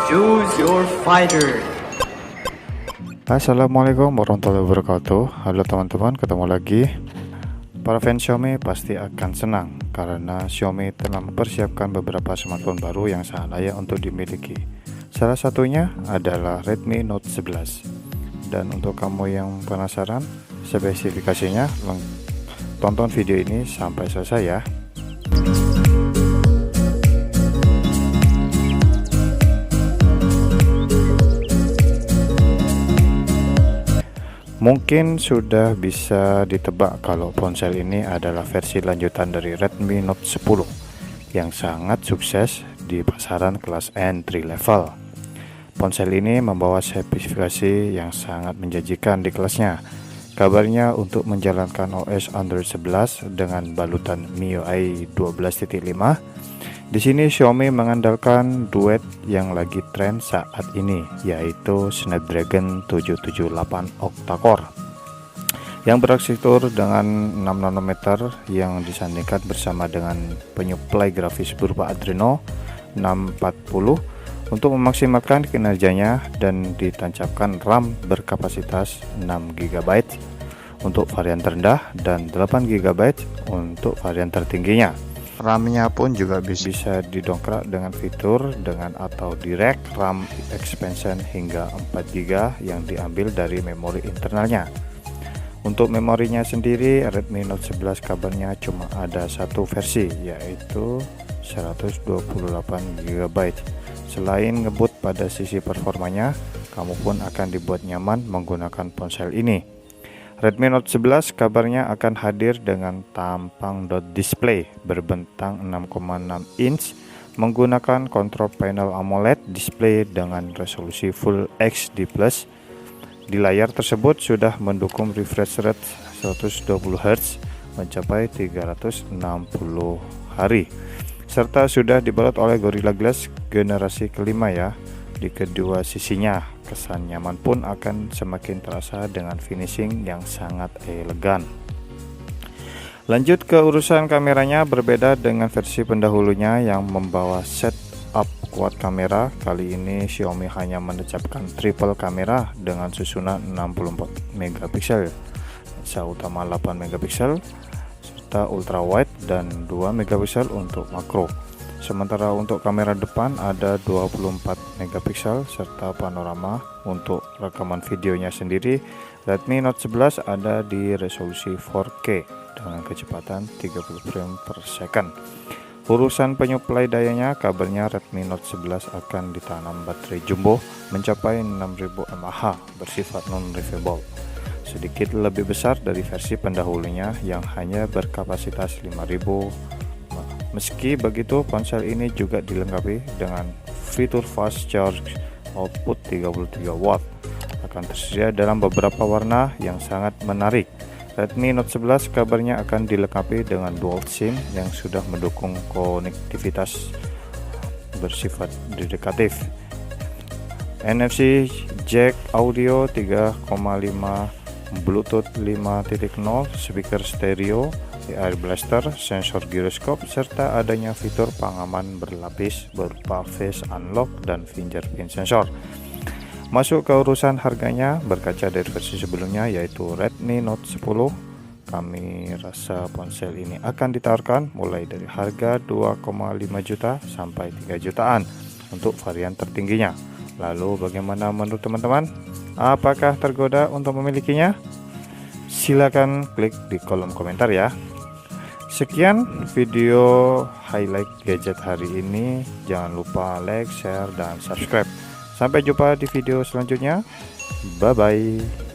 Choose your fighter. Assalamualaikum warahmatullahi wabarakatuh. Halo teman-teman, ketemu lagi. Para fans Xiaomi pasti akan senang karena Xiaomi telah mempersiapkan beberapa smartphone baru yang sangat layak untuk dimiliki. Salah satunya adalah Redmi Note 11. Dan untuk kamu yang penasaran spesifikasinya, tonton video ini sampai selesai ya. Mungkin sudah bisa ditebak kalau ponsel ini adalah versi lanjutan dari Redmi Note 10 yang sangat sukses di pasaran kelas entry level. Ponsel ini membawa spesifikasi yang sangat menjanjikan di kelasnya. Kabarnya untuk menjalankan OS Android 11 dengan balutan MIUI 12.5. Di sini Xiaomi mengandalkan duet yang lagi tren saat ini, yaitu Snapdragon 778 octa-core yang berarsitektur dengan 6 nanometer yang disandingkan bersama dengan penyuplai grafis berupa Adreno 640 untuk memaksimalkan kinerjanya, dan ditancapkan RAM berkapasitas 6 GB untuk varian terendah dan 8 GB untuk varian tertingginya. RAM-nya pun juga bisa didongkrak dengan fitur dengan atau direct RAM expansion hingga 4 GB yang diambil dari memori internalnya. Untuk memorinya sendiri, Redmi Note 11 kabarnya cuma ada satu versi, yaitu 128 GB. Selain ngebut pada sisi performanya, kamu pun akan dibuat nyaman menggunakan ponsel ini. Redmi Note 11 kabarnya akan hadir dengan tampang dot display berbentang 6,6 inch menggunakan kontrol panel AMOLED display dengan resolusi Full HD+. Di layar tersebut sudah mendukung refresh rate 120 Hz mencapai 360 hari, serta sudah dibalut oleh Gorilla Glass generasi kelima ya. Di kedua sisinya, kesan nyaman pun akan semakin terasa dengan finishing yang sangat elegan. Lanjut ke urusan kameranya, berbeda dengan versi pendahulunya yang membawa setup quad kamera. Kali ini Xiaomi hanya menancapkan triple kamera dengan susunan 64 megapiksel, lensa utama 8 megapiksel serta ultra wide, dan 2 megapiksel untuk makro. Sementara untuk kamera depan ada 24 megapiksel serta panorama. Untuk rekaman videonya sendiri, Redmi Note 11 ada di resolusi 4K dengan kecepatan 30 frame per second. Urusan penyuplai dayanya, kabarnya Redmi Note 11 akan ditanam baterai jumbo mencapai 6000 mAh bersifat non-removable, sedikit lebih besar dari versi pendahulunya yang hanya berkapasitas 5000. Meski begitu, ponsel ini juga dilengkapi dengan fitur fast charge output 33 watt. Akan tersedia dalam beberapa warna yang sangat menarik. Redmi Note 11 kabarnya akan dilengkapi dengan dual SIM yang sudah mendukung konektivitas bersifat dedikatif, NFC jack audio 3,5, Bluetooth 5.0, speaker stereo, Air Blaster, sensor giroskop, serta adanya fitur pengaman berlapis berupa face unlock dan fingerprint sensor. Masuk ke urusan harganya, berkaca dari versi sebelumnya yaitu Redmi Note 10, kami rasa ponsel ini akan ditawarkan mulai dari harga 2,5 juta sampai 3 jutaan untuk varian tertingginya. Lalu bagaimana menurut teman-teman? Apakah tergoda untuk memilikinya? Silakan klik di kolom komentar ya. Sekian video highlight gadget hari ini. Jangan lupa like, share, dan subscribe. Sampai jumpa di video selanjutnya. Bye bye.